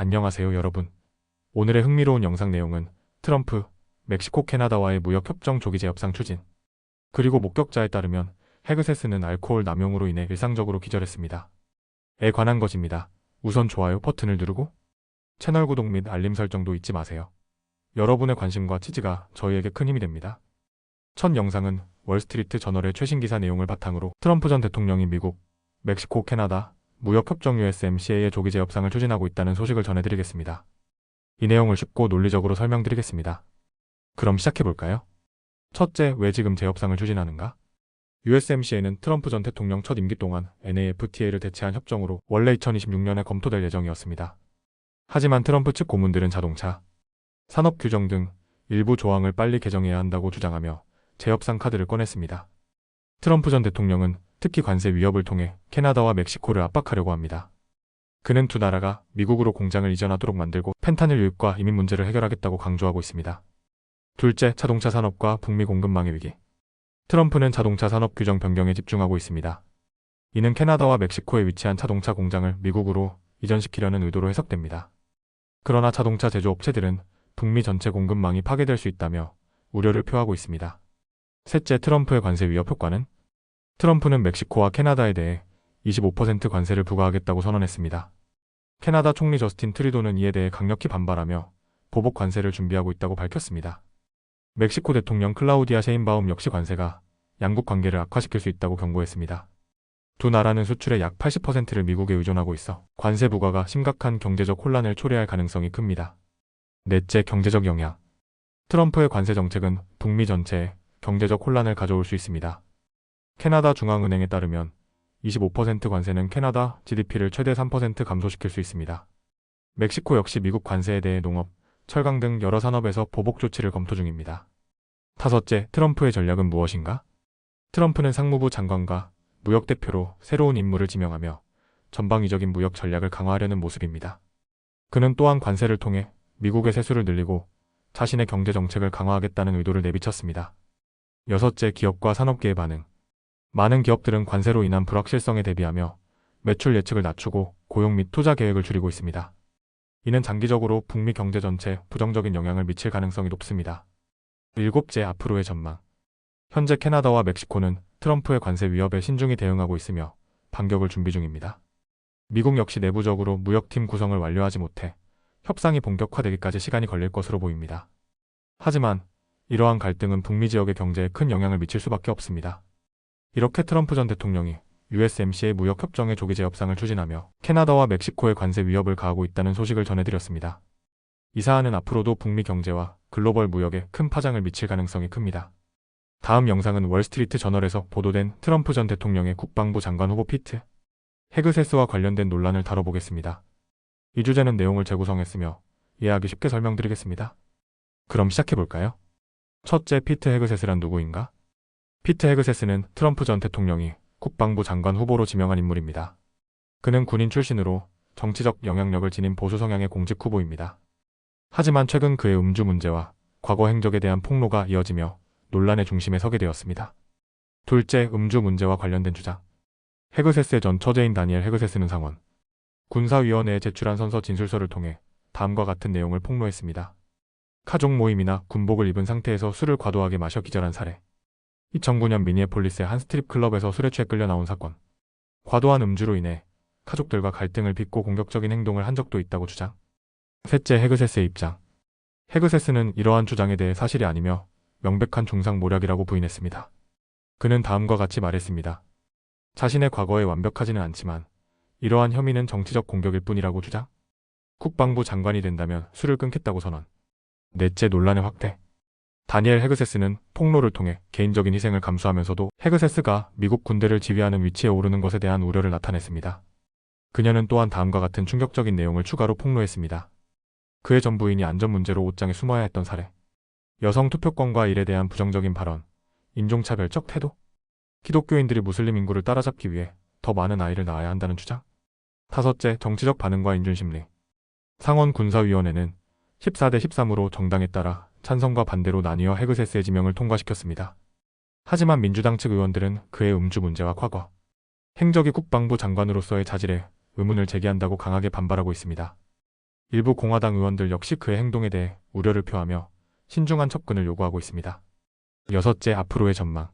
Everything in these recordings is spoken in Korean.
안녕하세요 여러분. 오늘의 흥미로운 영상 내용은 트럼프, 멕시코 캐나다와의 무역협정 조기 재협상 추진, 그리고 목격자에 따르면 헤그세스는 알코올 남용으로 인해 일상적으로 기절했습니다. 에 관한 것입니다. 우선 좋아요 버튼을 누르고 채널 구독 및 알림 설정도 잊지 마세요. 여러분의 관심과 지지가 저희에게 큰 힘이 됩니다. 첫 영상은 월스트리트 저널의 최신 기사 내용을 바탕으로 트럼프 전 대통령이 미국, 멕시코, 캐나다 무역협정 USMCA의 조기 재협상을 추진하고 있다는 소식을 전해드리겠습니다. 이 내용을 쉽고 논리적으로 설명드리겠습니다. 그럼 시작해볼까요? 첫째, 왜 지금 재협상을 추진하는가? USMCA는 트럼프 전 대통령 첫 임기 동안 NAFTA를 대체한 협정으로 원래 2026년에 검토될 예정이었습니다. 하지만 트럼프 측 고문들은 자동차, 산업 규정 등 일부 조항을 빨리 개정해야 한다고 주장하며 재협상 카드를 꺼냈습니다. 트럼프 전 대통령은 특히 관세 위협을 통해 캐나다와 멕시코를 압박하려고 합니다. 그는 두 나라가 미국으로 공장을 이전하도록 만들고 펜타닐 유입과 이민 문제를 해결하겠다고 강조하고 있습니다. 둘째, 자동차 산업과 북미 공급망의 위기. 트럼프는 자동차 산업 규정 변경에 집중하고 있습니다. 이는 캐나다와 멕시코에 위치한 자동차 공장을 미국으로 이전시키려는 의도로 해석됩니다. 그러나 자동차 제조업체들은 북미 전체 공급망이 파괴될 수 있다며 우려를 표하고 있습니다. 셋째, 트럼프의 관세 위협 효과는? 트럼프는 멕시코와 캐나다에 대해 25% 관세를 부과하겠다고 선언했습니다. 캐나다 총리 저스틴 트리도는 이에 대해 강력히 반발하며 보복 관세를 준비하고 있다고 밝혔습니다. 멕시코 대통령 클라우디아 셰인바움 역시 관세가 양국 관계를 악화시킬 수 있다고 경고했습니다. 두 나라는 수출의 약 80%를 미국에 의존하고 있어 관세 부과가 심각한 경제적 혼란을 초래할 가능성이 큽니다. 넷째, 경제적 영향. 트럼프의 관세 정책은 북미 전체에 경제적 혼란을 가져올 수 있습니다. 캐나다 중앙은행에 따르면 25% 관세는 캐나다 GDP를 최대 3% 감소시킬 수 있습니다. 멕시코 역시 미국 관세에 대해 농업, 철강 등 여러 산업에서 보복 조치를 검토 중입니다. 다섯째, 트럼프의 전략은 무엇인가? 트럼프는 상무부 장관과 무역 대표로 새로운 인물을 지명하며 전방위적인 무역 전략을 강화하려는 모습입니다. 그는 또한 관세를 통해 미국의 세수를 늘리고 자신의 경제 정책을 강화하겠다는 의도를 내비쳤습니다. 여섯째, 기업과 산업계의 반응. 많은 기업들은 관세로 인한 불확실성에 대비하며 매출 예측을 낮추고 고용 및 투자 계획을 줄이고 있습니다. 이는 장기적으로 북미 경제 전체에 부정적인 영향을 미칠 가능성이 높습니다. 일곱째, 앞으로의 전망. 현재 캐나다와 멕시코는 트럼프의 관세 위협에 신중히 대응하고 있으며 반격을 준비 중입니다. 미국 역시 내부적으로 무역팀 구성을 완료하지 못해 협상이 본격화되기까지 시간이 걸릴 것으로 보입니다. 하지만 이러한 갈등은 북미 지역의 경제에 큰 영향을 미칠 수밖에 없습니다. 이렇게 트럼프 전 대통령이 USMCA 무역협정의 조기 재협상을 추진하며 캐나다와 멕시코의 관세 위협을 가하고 있다는 소식을 전해드렸습니다. 이 사안은 앞으로도 북미 경제와 글로벌 무역에 큰 파장을 미칠 가능성이 큽니다. 다음 영상은 월스트리트 저널에서 보도된 트럼프 전 대통령의 국방부 장관 후보 피트 헤그세스와 관련된 논란을 다뤄보겠습니다. 이 주제는 내용을 재구성했으며 이해하기 쉽게 설명드리겠습니다. 그럼 시작해볼까요? 첫째, 피트 헤그세스란 누구인가? 피트 헤그세스는 트럼프 전 대통령이 국방부 장관 후보로 지명한 인물입니다. 그는 군인 출신으로 정치적 영향력을 지닌 보수 성향의 공직 후보입니다. 하지만 최근 그의 음주 문제와 과거 행적에 대한 폭로가 이어지며 논란의 중심에 서게 되었습니다. 둘째, 음주 문제와 관련된 주장. 헤그세스의 전 처제인 다니엘 헤그세스는 상원 군사위원회에 제출한 선서 진술서를 통해 다음과 같은 내용을 폭로했습니다. 가족 모임이나 군복을 입은 상태에서 술을 과도하게 마셔 기절한 사례. 2009년 미니애폴리스의 한 스트립 클럽에서 술에 취해 끌려 나온 사건. 과도한 음주로 인해 가족들과 갈등을 빚고 공격적인 행동을 한 적도 있다고 주장. 셋째, 헤그세스의 입장. 헤그세스는 이러한 주장에 대해 사실이 아니며 명백한 중상모략이라고 부인했습니다. 그는 다음과 같이 말했습니다. 자신의 과거에 완벽하지는 않지만 이러한 혐의는 정치적 공격일 뿐이라고 주장. 국방부 장관이 된다면 술을 끊겠다고 선언. 넷째, 논란의 확대. 다니엘 헤그세스는 폭로를 통해 개인적인 희생을 감수하면서도 헤그세스가 미국 군대를 지휘하는 위치에 오르는 것에 대한 우려를 나타냈습니다. 그녀는 또한 다음과 같은 충격적인 내용을 추가로 폭로했습니다. 그의 전 부인이 안전 문제로 옷장에 숨어야 했던 사례. 여성 투표권과 일에 대한 부정적인 발언. 인종차별적 태도. 기독교인들이 무슬림 인구를 따라잡기 위해 더 많은 아이를 낳아야 한다는 주장. 다섯째, 정치적 반응과 인준심리. 상원 군사위원회는 14대 13으로 정당에 따라 찬성과 반대로 나뉘어 헤그세스의 지명을 통과시켰습니다. 하지만 민주당 측 의원들은 그의 음주 문제와 과거, 행적이 국방부 장관으로서의 자질에 의문을 제기한다고 강하게 반발하고 있습니다. 일부 공화당 의원들 역시 그의 행동에 대해 우려를 표하며 신중한 접근을 요구하고 있습니다. 여섯째, 앞으로의 전망.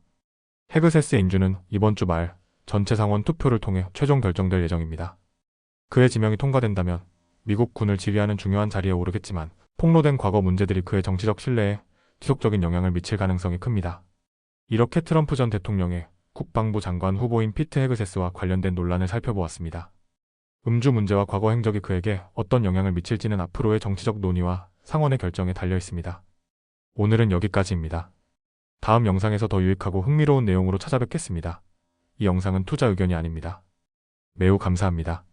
헤그세스의 인준은 이번 주 말 전체 상원 투표를 통해 최종 결정될 예정입니다. 그의 지명이 통과된다면 미국 군을 지휘하는 중요한 자리에 오르겠지만 폭로된 과거 문제들이 그의 정치적 신뢰에 지속적인 영향을 미칠 가능성이 큽니다. 이렇게 트럼프 전 대통령의 국방부 장관 후보인 피트 헤그세스와 관련된 논란을 살펴보았습니다. 음주 문제와 과거 행적이 그에게 어떤 영향을 미칠지는 앞으로의 정치적 논의와 상원의 결정에 달려 있습니다. 오늘은 여기까지입니다. 다음 영상에서 더 유익하고 흥미로운 내용으로 찾아뵙겠습니다. 이 영상은 투자 의견이 아닙니다. 매우 감사합니다.